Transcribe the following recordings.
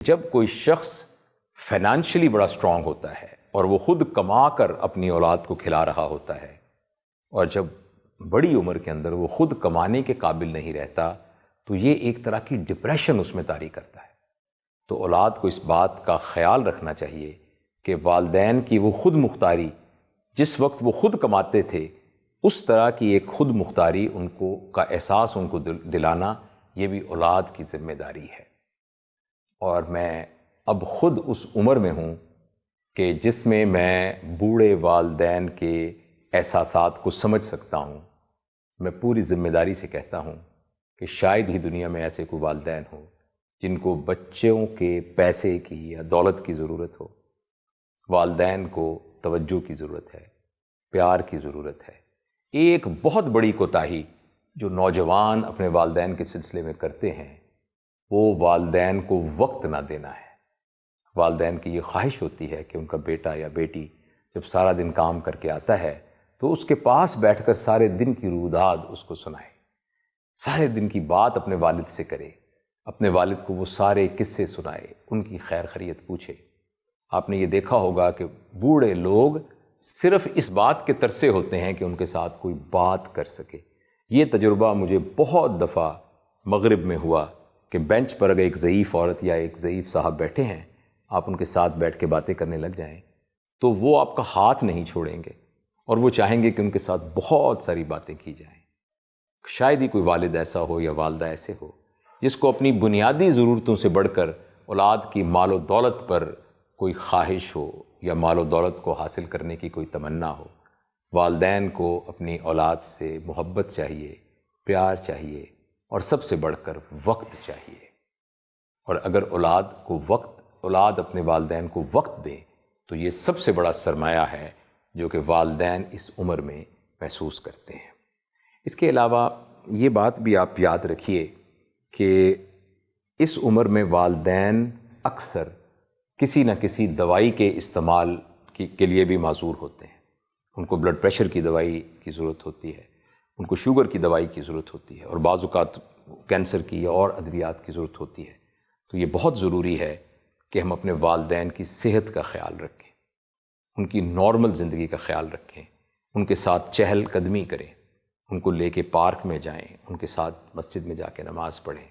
جب کوئی شخص فائنانشلی بڑا اسٹرانگ ہوتا ہے اور وہ خود کما کر اپنی اولاد کو کھلا رہا ہوتا ہے، اور جب بڑی عمر کے اندر وہ خود کمانے کے قابل نہیں رہتا، تو یہ ایک طرح کی ڈپریشن اس میں طاری کرتا ہے۔ تو اولاد کو اس بات کا خیال رکھنا چاہیے کہ والدین کی وہ خود مختاری، جس وقت وہ خود کماتے تھے، اس طرح کی ایک خود مختاری ان کو کا احساس ان کو دلانا، یہ بھی اولاد کی ذمہ داری ہے۔ اور میں اب خود اس عمر میں ہوں کہ جس میں بوڑھے والدین کے احساسات کو سمجھ سکتا ہوں۔ میں پوری ذمہ داری سے کہتا ہوں کہ شاید ہی دنیا میں ایسے کوئی والدین ہوں جن کو بچوں کے پیسے کی یا دولت کی ضرورت ہو۔ والدین کو توجہ کی ضرورت ہے، پیار کی ضرورت ہے۔ ایک بہت بڑی کوتاہی جو نوجوان اپنے والدین کے سلسلے میں کرتے ہیں، وہ والدین کو وقت نہ دینا ہے۔ والدین کی یہ خواہش ہوتی ہے کہ ان کا بیٹا یا بیٹی جب سارا دن کام کر کے آتا ہے تو اس کے پاس بیٹھ کر سارے دن کی روداد اس کو سنائے، سارے دن کی بات اپنے والد سے کرے، اپنے والد کو وہ سارے قصے سنائے، ان کی خیر خیریت پوچھے۔ آپ نے یہ دیکھا ہوگا کہ بوڑھے لوگ صرف اس بات کے ترسے ہوتے ہیں کہ ان کے ساتھ کوئی بات کر سکے۔ یہ تجربہ مجھے بہت دفعہ مغرب میں ہوا کہ بینچ پر اگر ایک ضعیف عورت یا ایک ضعیف صاحب بیٹھے ہیں، آپ ان کے ساتھ بیٹھ کے باتیں کرنے لگ جائیں تو وہ آپ کا ہاتھ نہیں چھوڑیں گے اور وہ چاہیں گے کہ ان کے ساتھ بہت ساری باتیں کی جائیں۔ شاید ہی کوئی والد ایسا ہو یا والدہ ایسے ہو جس کو اپنی بنیادی ضرورتوں سے بڑھ کر اولاد کی مال و دولت پر کوئی خواہش ہو یا مال و دولت کو حاصل کرنے کی کوئی تمنا ہو۔ والدین کو اپنی اولاد سے محبت چاہیے، پیار چاہیے، اور سب سے بڑھ کر وقت چاہیے۔ اور اگر اولاد اپنے والدین کو وقت دے تو یہ سب سے بڑا سرمایہ ہے جو کہ والدین اس عمر میں محسوس کرتے ہیں۔ اس کے علاوہ یہ بات بھی آپ یاد رکھیے کہ اس عمر میں والدین اکثر کسی نہ کسی دوائی کے استعمال کے لیے بھی معذور ہوتے ہیں۔ ان کو بلڈ پریشر کی دوائی کی ضرورت ہوتی ہے، ان کو شوگر کی دوائی کی ضرورت ہوتی ہے، اور بعض اوقات کینسر کی اور ادویات کی ضرورت ہوتی ہے۔ تو یہ بہت ضروری ہے کہ ہم اپنے والدین کی صحت کا خیال رکھیں، ان کی نارمل زندگی کا خیال رکھیں، ان کے ساتھ چہل قدمی کریں، ان کو لے کے پارک میں جائیں، ان کے ساتھ مسجد میں جا کے نماز پڑھیں،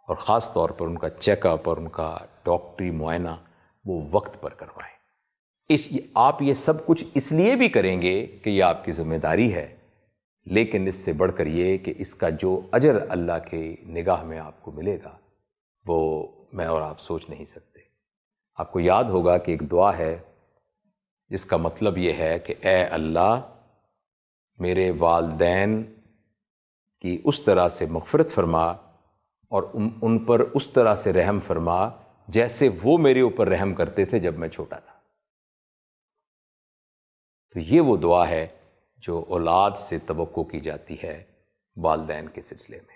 اور خاص طور پر ان کا چیک اپ اور ان کا ڈاکٹری معائنہ وہ وقت پر کروائیں۔ آپ یہ سب کچھ اس لیے بھی کریں گے کہ یہ آپ کی ذمہ داری ہے، لیکن اس سے بڑھ کر یہ کہ اس کا جو اجر اللہ کے نگاہ میں آپ کو ملے گا وہ میں اور آپ سوچ نہیں سکتے۔ آپ کو یاد ہوگا کہ ایک دعا ہے جس کا مطلب یہ ہے کہ اے اللہ، میرے والدین کی اس طرح سے مغفرت فرما اور ان پر اس طرح سے رحم فرما جیسے وہ میرے اوپر رحم کرتے تھے جب میں چھوٹا تھا۔ تو یہ وہ دعا ہے جو اولاد سے توقع کی جاتی ہے والدین کے سلسلے میں۔